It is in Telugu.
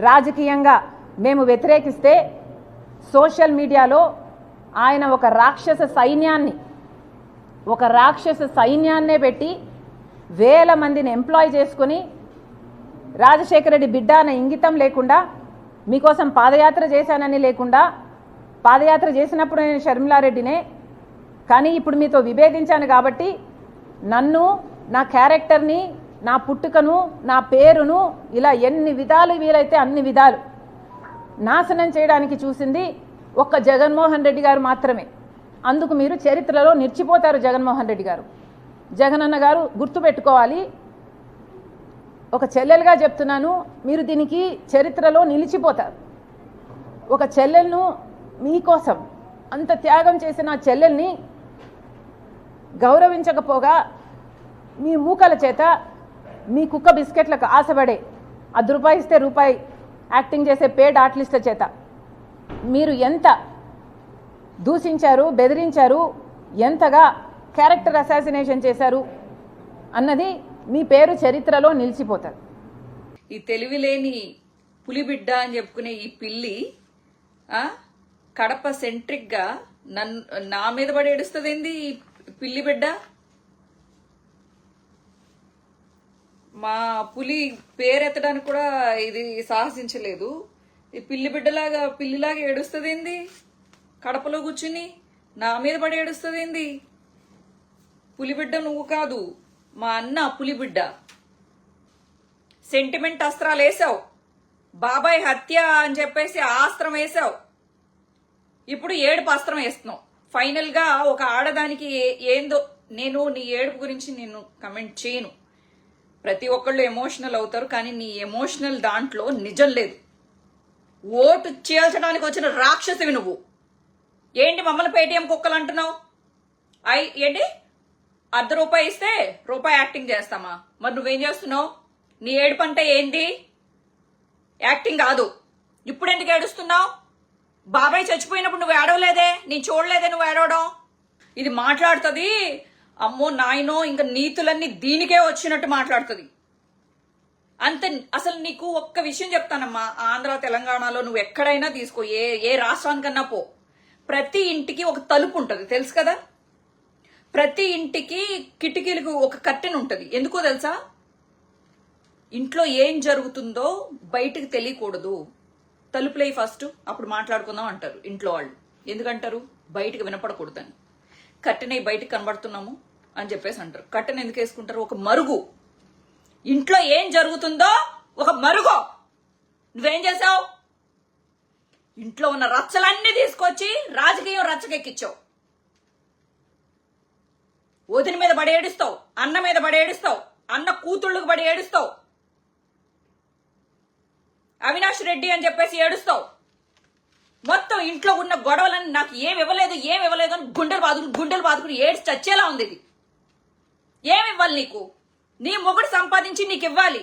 రాజకీయంగా మేము వ్యతిరేకిస్తే సోషల్ మీడియాలో ఆయన ఒక రాక్షస సైన్యాన్నే పెట్టి వేల మందిని ఎంప్లాయ్ చేసుకుని రాజశేఖర రెడ్డి బిడ్డ అన్న ఇంగితం లేకుండా మీకోసం పాదయాత్ర చేశానని లేకుండా పాదయాత్ర చేసినప్పుడు నేను షర్మిలారెడ్డినే కానీ ఇప్పుడు మీతో విభేదించాను కాబట్టి నన్ను నా క్యారెక్టర్ని నా పుట్టుకను నా పేరును ఇలా ఎన్ని విధాలు వీలైతే అన్ని విధాలు నాశనం చేయడానికి చూసింది ఒక్క జగన్మోహన్ రెడ్డి గారు మాత్రమే. అందుకు మీరు చరిత్రలో నిలిచిపోతారు. జగన్మోహన్ రెడ్డి గారు, జగనన్న గారు గుర్తుపెట్టుకోవాలి. ఒక చెల్లెలుగా చెప్తున్నాను, మీరు దీనికి చరిత్రలో నిలిచిపోతారు. ఒక చెల్లెలను మీకోసం అంత త్యాగం చేసిన చెల్లెల్ని గౌరవించకపోగా మీ మూకల చేత మీ కుక్క బిస్కెట్లకు ఆశపడే ₹10 ఇస్తే రూపాయి యాక్టింగ్ చేసే పేడ్ ఆర్టిస్టుల చేత మీరు ఎంత దూషించారు, బెదిరించారు, ఎంతగా క్యారెక్టర్ అసాసినేషన్ చేశారు అన్నది మీ పేరు చరిత్రలో నిలిచిపోతారు. ఈ తెలివిలేని పులిబిడ్డ అని చెప్పుకునే ఈ పిల్లి కడప సెంట్రిక్ గా నా మీద పడి ఏడుస్తుంది ఏంది ఈ పిల్లి బిడ్డ? మా పులి పేరెత్తడానికి కూడా ఇది సాహసించలేదు. ఈ పిల్లిలాగా ఏడుస్తుంది ఏంది? కడపలో కూర్చుని నా మీద పడి ఏడుస్తుంది ఏంది? పులిబిడ్డ నువ్వు కాదు, మా అన్న పులిబిడ్డ. సెంటిమెంట్ అస్త్రాలు వేసావు, బాబాయ్ హత్య అని చెప్పేసి ఆస్త్రం వేసావు, ఇప్పుడు ఏడుపు అస్త్రం వేస్తున్నావు. ఫైనల్ గా ఒక ఆడదానికి ఏందో, నేను నీ ఏడుపు గురించి నేను కమెంట్ చేయను. ప్రతి ఒక్కళ్ళు ఎమోషనల్ అవుతారు, కానీ నీ ఎమోషనల్ దాంట్లో నిజం లేదు. ఓటు చేల్చడానికి వచ్చిన రాక్షసివి నువ్వు. ఏంటి మమ్మల్ని పేటీఎం కుక్కలు అంటున్నావు? ఏంటి ₹10 ఇస్తే రూపాయి యాక్టింగ్ చేస్తామా? మరి నువ్వేం చేస్తున్నావు? నీ ఏడుపు అంటే ఏంటి? యాక్టింగ్ కాదు. ఇప్పుడు ఎందుకు ఏడుస్తున్నావు? బాబాయ్ చచ్చిపోయినప్పుడు నువ్వు ఏడవలేదే, నేను చూడలేదే నువ్వు ఏడవడం. ఇది మాట్లాడుతుంది, అమ్మో నాయనో, ఇంకా నీతులన్నీ దీనికే వచ్చినట్టు మాట్లాడుతుంది అంతే. అసలు నీకు ఒక్క విషయం చెప్తానమ్మా, ఆంధ్ర తెలంగాణలో నువ్వు ఎక్కడైనా తీసుకో, ఏ రాష్ట్రానికన్నా పో, ప్రతి ఇంటికి ఒక తలుపు ఉంటుంది, తెలుసు కదా? ప్రతి ఇంటికి కిటికీలకు ఒక కర్టెన్ ఉంటుంది. ఎందుకో తెలుసా? ఇంట్లో ఏం జరుగుతుందో బయటకు తెలియకూడదు. తలుపులే ఫస్ట్, అప్పుడు మాట్లాడుకుందాం అంటారు ఇంట్లో వాళ్ళు. ఎందుకంటారు? బయటకు వినపడకూడదని. కర్టెన్ అయి బయటకు కనబడుతున్నాము అని చెప్పేసి అంటారు. కర్టెన్ ఎందుకు వేసుకుంటారు? ఒక మరుగు. ఇంట్లో ఏం జరుగుతుందో ఒక మరుగు. నువ్వేం చేసావు? ఇంట్లో ఉన్న రచ్చలన్నీ తీసుకొచ్చి రాజకీయం రచ్చకెక్కించావు. వదిన మీద పడి ఏడుస్తావు, అన్న మీద పడి ఏడుస్తావు, అన్న కూతుళ్ళకు పడి ఏడుస్తావు, అవినాష్ రెడ్డి అని చెప్పేసి ఏడుస్తావు. మొత్తం ఇంట్లో ఉన్న గొడవలని నాకు ఏమి ఇవ్వలేదు అని గుండెలు బాదుకుని ఏడ్చి చచ్చేలా ఉంది ఇది. ఏమి ఇవ్వాలి నీకు? నీ మొగుడు సంపాదించి నీకు ఇవ్వాలి.